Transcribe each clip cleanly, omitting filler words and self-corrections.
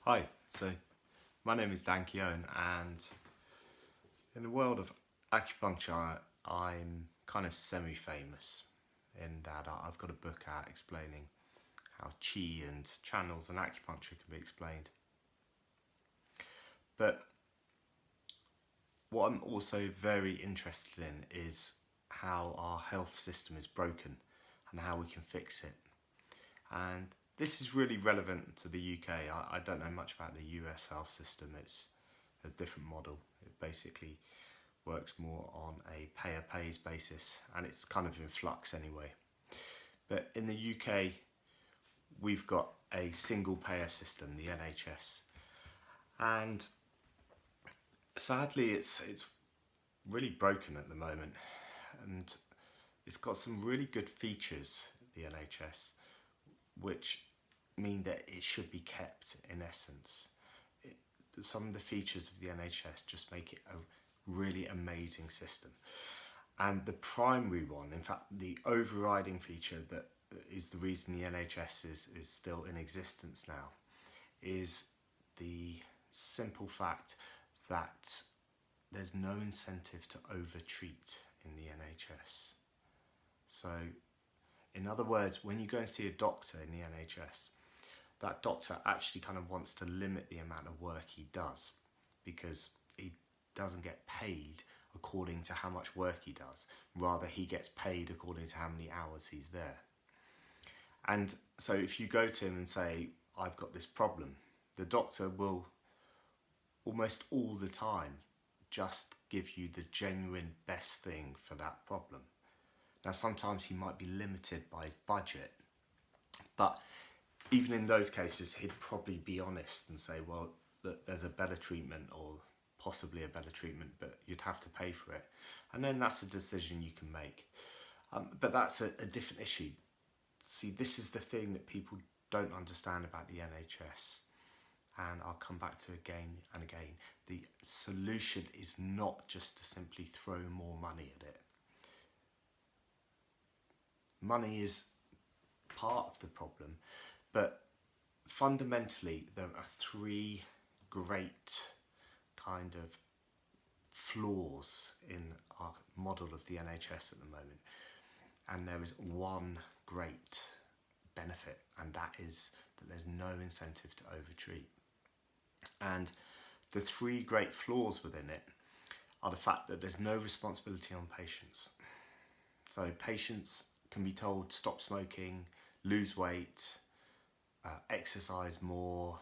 Hi, so my name is Keown, and in the world of acupuncture I'm kind of semi-famous in that I've got a book out explaining how chi and channels and acupuncture can be explained. But what I'm also very interested in is how our health system is broken and how we can fix it. And this is really relevant to the UK. I don't know much about the US health system. It's a different model. It basically works more on a payer pays basis, and it's kind of in flux anyway. But in the UK, we've got a single payer system, the NHS, and sadly it's really broken at the moment, and it's got some really good features, the NHS, which mean that it should be kept in essence. Some of the features of the NHS just make it a really amazing system. And the primary one, in fact the overriding feature that is the reason the NHS is still in existence now, is the simple fact that there's no incentive to overtreat in the NHS. So in other words, when you go and see a doctor in the NHS, that doctor actually kind of wants to limit the amount of work he does, because he doesn't get paid according to how much work he does. Rather, he gets paid according to how many hours he's there. And so if you go to him and say, I've got this problem, the doctor will almost all the time just give you the genuine best thing for that problem. Now sometimes he might be limited by his budget, but even in those cases he'd probably be honest and say, well, look, there's a better treatment, or possibly a better treatment, but you'd have to pay for it. And then that's a decision you can make. But that's a different issue. See, this is the thing that people don't understand about the NHS. And I'll come back to again and again. The solution is not just to simply throw more money at it. Money is part of the problem, but fundamentally there are three great kind of flaws in our model of the NHS at the moment, and there is one great benefit, and that is that there's no incentive to overtreat. And the three great flaws within it are the fact that there's no responsibility on patients. So patients can be told stop smoking, lose weight, exercise more,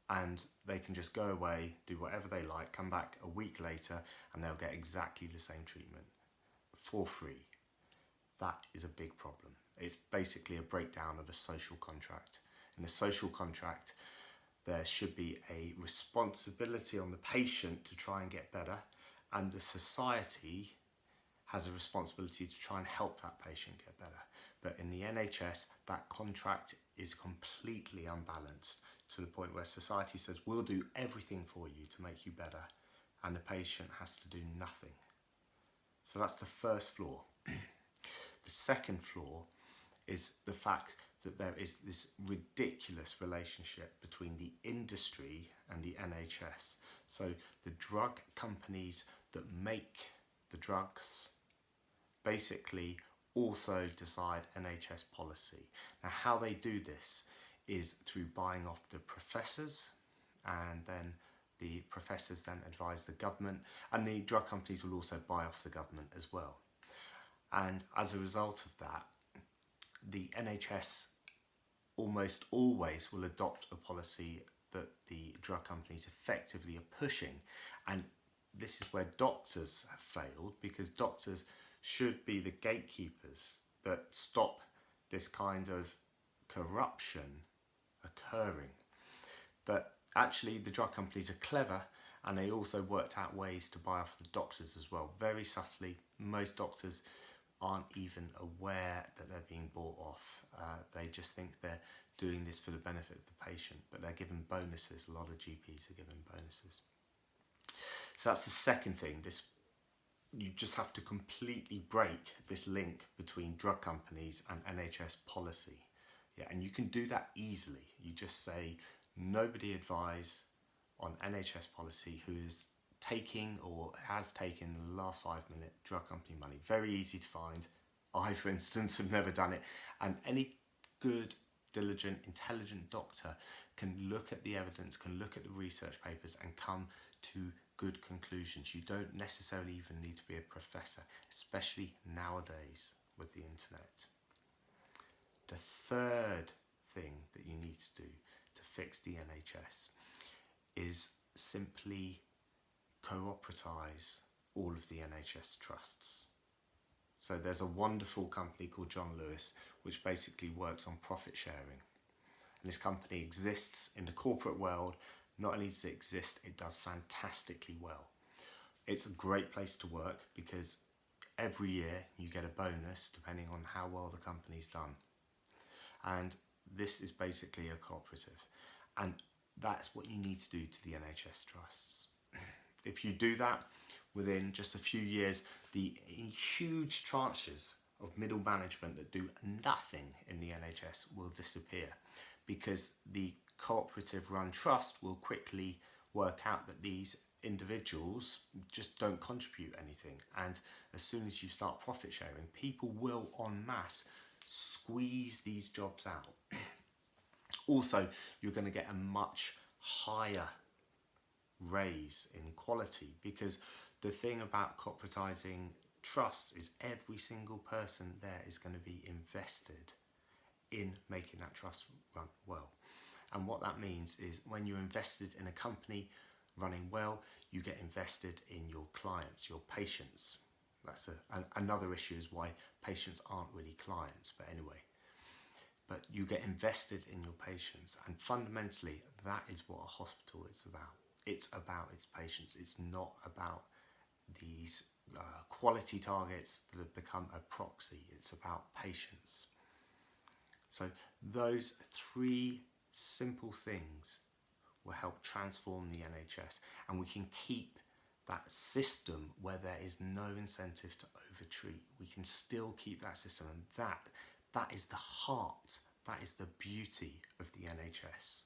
and they can just go away, do whatever they like, come back a week later and they'll get exactly the same treatment for free. That is a big problem. It's basically a breakdown of a social contract. In a social contract, there should be a responsibility on the patient to try and get better, and the society has a responsibility to try and help that patient get better. But in the NHS, that contract is completely unbalanced, to the point where society says, we'll do everything for you to make you better, and the patient has to do nothing. So that's the first flaw. The second flaw is the fact that there is this ridiculous relationship between the industry and the NHS. So the drug companies that make the drugs basically also decide NHS policy. Now how they do this is through buying off the professors, and then the professors then advise the government, and the drug companies will also buy off the government as well. And as a result of that, the NHS almost always will adopt a policy that the drug companies effectively are pushing. And this is where doctors have failed, because doctors should be the gatekeepers that stop this kind of corruption occurring. But actually the drug companies are clever, and they also worked out ways to buy off the doctors as well, very subtly. Most doctors aren't even aware that they're being bought off. They just think they're doing this for the benefit of the patient, but they're given bonuses. A lot of GPs are given bonuses. So that's the second thing. You just have to completely break this link between drug companies and NHS policy. Yeah, and you can do that easily. You just say nobody advise on NHS policy who is taking or has taken the last 5 minute drug company money. Very easy to find. I, for instance, have never done it. And any good, diligent, intelligent doctor can look at the evidence, can look at the research papers and come to good conclusions. You don't necessarily even need to be a professor, especially nowadays with the internet. The third thing that you need to do to fix the NHS is simply cooperatize all of the NHS trusts. So there's a wonderful company called John Lewis which basically works on profit sharing. And this company exists in the corporate world. Not only does it exist, it does fantastically well. It's a great place to work because every year you get a bonus depending on how well the company's done. And this is basically a cooperative. And that's what you need to do to the NHS trusts. If you do that, within just a few years, the huge tranches of middle management that do nothing in the NHS will disappear, because the cooperative run trust will quickly work out that these individuals just don't contribute anything. And as soon as you start profit sharing, people will en masse squeeze these jobs out. Also, you're going to get a much higher raise in quality, because the thing about cooperatising trusts is every single person there is going to be invested in making that trust run well. And what that means is when you're invested in a company running well, you get invested in your clients, your patients. That's another issue, is why patients aren't really clients, but anyway. But you get invested in your patients, and fundamentally that is what a hospital is about. It's about its patients. It's not about these quality targets that have become a proxy. It's about patients. So those three simple things will help transform the NHS, and we can keep that system where there is no incentive to overtreat. We can still keep that system, and that is the heart, that is the beauty of the NHS.